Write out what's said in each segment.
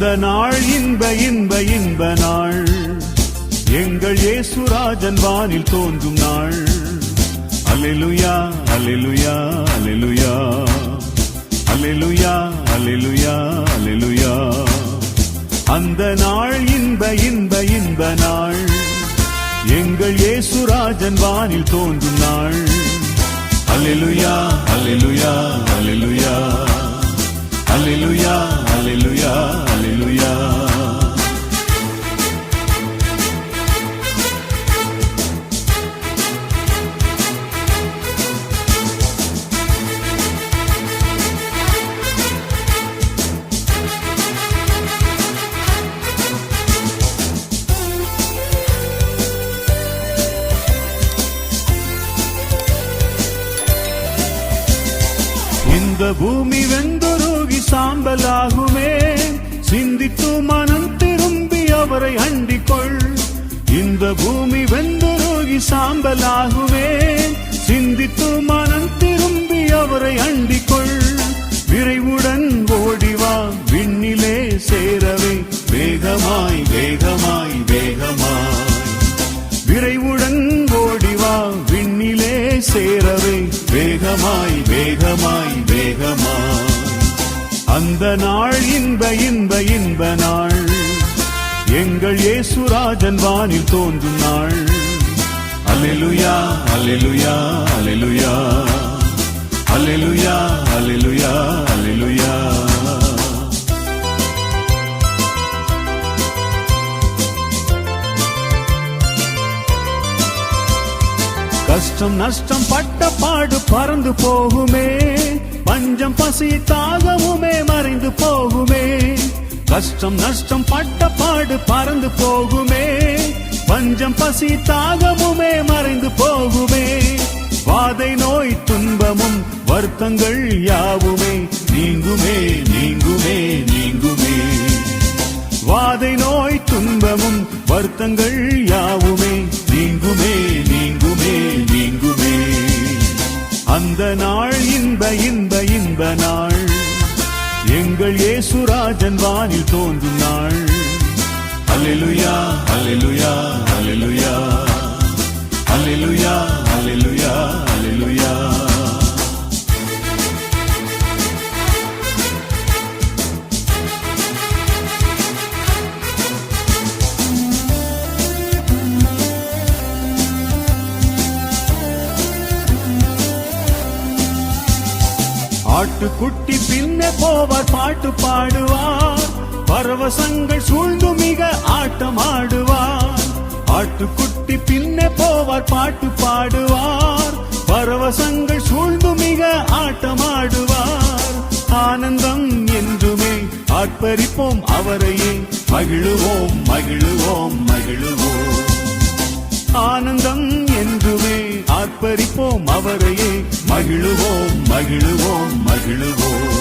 அந்த நாள் இன்ப இன்ப இன்ப நாள், எங்கள் இயேசுராஜன் வானில் தோன்றும் நாள். அல்லேலூயா அல்லேலூயா அல்லேலூயா அல்லேலூயா அல்லேலூயா அல்லேலூயா. அந்த நாள் இன்ப இன்ப இன்ப நாள், எங்கள் இயேசுராஜன் வானில் தோன்றும் நாள். அல்லேலூயா அல்லேலூயா அல்லேலூயா அல்லேலூயா அல்லேலூயா அல்லேலூயா. இந்த பூமி வெந்துருகி சாம்பலாகுமே, சிந்தித்து மனம் திரும்பி அவரை அண்டிக்கொள். இந்த பூமி வெந்துருகி சாம்பலாகுமே, சிந்தித்து மனம் திரும்பி அவரை அண்டிக்கொள். விரைவுடன் ஓடிவா விண்ணிலே சேரவே, வேகமாய் வேகமாய் வேகமாய். விரைவுடன் ஓடிவா விண்ணிலே சேரவே, வேகமாய் வேகமாய் வேகமாய். அந்த நாள் இன்ப இன்ப இன்ப நாள், எங்கள் இயேசுராஜன் வானில் தோன்றும் நாள். அல்லேலூயா அல்லேலூயா அல்லேலூயா அல்லேலூயா அல்லேலூயா அல்லேலூயா. கஷ்டம் நஷ்டம் பட்ட பாடு பறந்து போகுமே, பஞ்சம் பசி தாகமுமே மறைந்து போகுமே. கஷ்டம் நஷ்டம் பட்ட பாடு பறந்து போகுமே, பஞ்சம் பசி தாகமுமே மறைந்து போகுமே. வாதை நோய் துன்பமும் வருத்தங்கள் யாவுமே நீங்குமே நீங்குமே நீங்குமே. வாதை நோய் துன்பமும் வருத்தங்கள் யாவுமே நீங்குமே நீங்குமே நீங்குமே. அந்த நாள் இன்ப இன்ப இன்ப நாள், எங்கள் இயேசுராஜன் வானில் தோன்றும் நாள். அல்லேலூயா அல்லேலூயா அல்லேலூயா அல்லேலூயா அல்லேலூயா அல்லேலூயா. ஆட்டுக்குட்டி பின்னே போவார், பாட்டு பாடுவார், பரவசங்கள் சூழ்ந்து மிக ஆட்டம் ஆடுவார். ஆட்டுக்குட்டி பின்னே போவார், பாட்டு பாடுவார், பரவசங்கள் சூழ்ந்து மிக ஆட்டம் ஆடுவார். ஆனந்தம் என்றுமே ஆர்ப்பரிப்போம் அவரையே, மகிழுவோம் மகிழுவோம் மகிழுவோம். ஆனந்தம் என்றுமே ஆர்ப்பரிப்போம் அவரையே, மகிழுவோம் மகிழுவோம் மகிழுவோம்.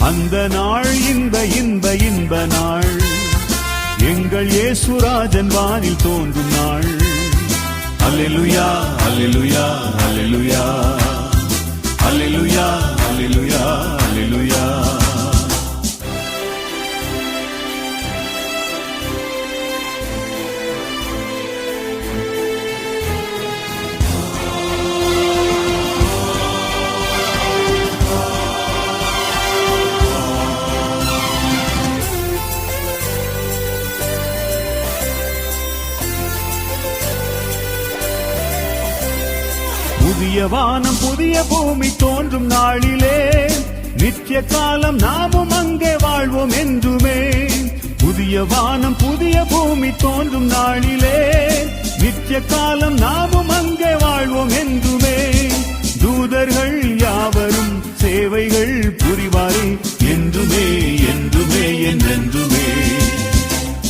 அந்த நாள் இன்ப இன்ப இன்ப நாள், எங்கள் இயேசுராஜன் வானில் தோன்றும் நாள். அல்லேலூயா அல்லேலூயா அல்லேலூயா அல்லேலூயா அல்லேலூயா அல்லேலூயா. புதிய வானம் புதிய பூமி தோன்றும் நாளிலே, நித்திய காலம் நாமும் அங்கே வாழ்வோம் என்றுமே. புதிய வானம் புதிய பூமி தோன்றும் நாளிலே, நித்திய காலம் நாமும் அங்கே வாழ்வோம் என்றுமே. தூதர்கள் யாவரும் சேவைகள் புரிவாரே, என்றுமே என்றுமே என்றென்றுமே.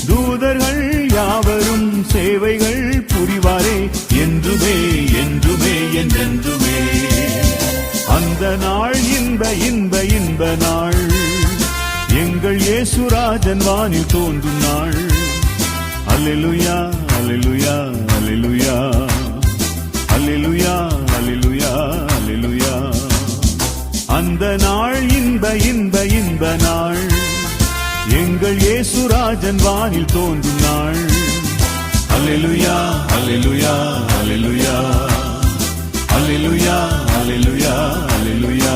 தூதர்கள் யாவரும் சேவைகள் புரிவாரே, என்றுமே என்றுமே என்றென்றுமே. அந்த நாள் இன்ப இன்ப இன்ப நாள், எங்கள் இயேசுராஜன் வானில் தோன்றும் நாள். அல்லேலூயா அல்லேலூயா அல்லேலூயா அல்லேலூயா அல்லேலூயா அல்லேலூயா. அந்த நாள் இன்ப இன்ப இன்ப நாள், எங்கள் இயேசுராஜன் வானில் தோன்றும் நாள். அல்லேலூயா அல்லேலூயா அல்லேலூயா அல்லேலூயா அல்லேலூயா அல்லேலூயா.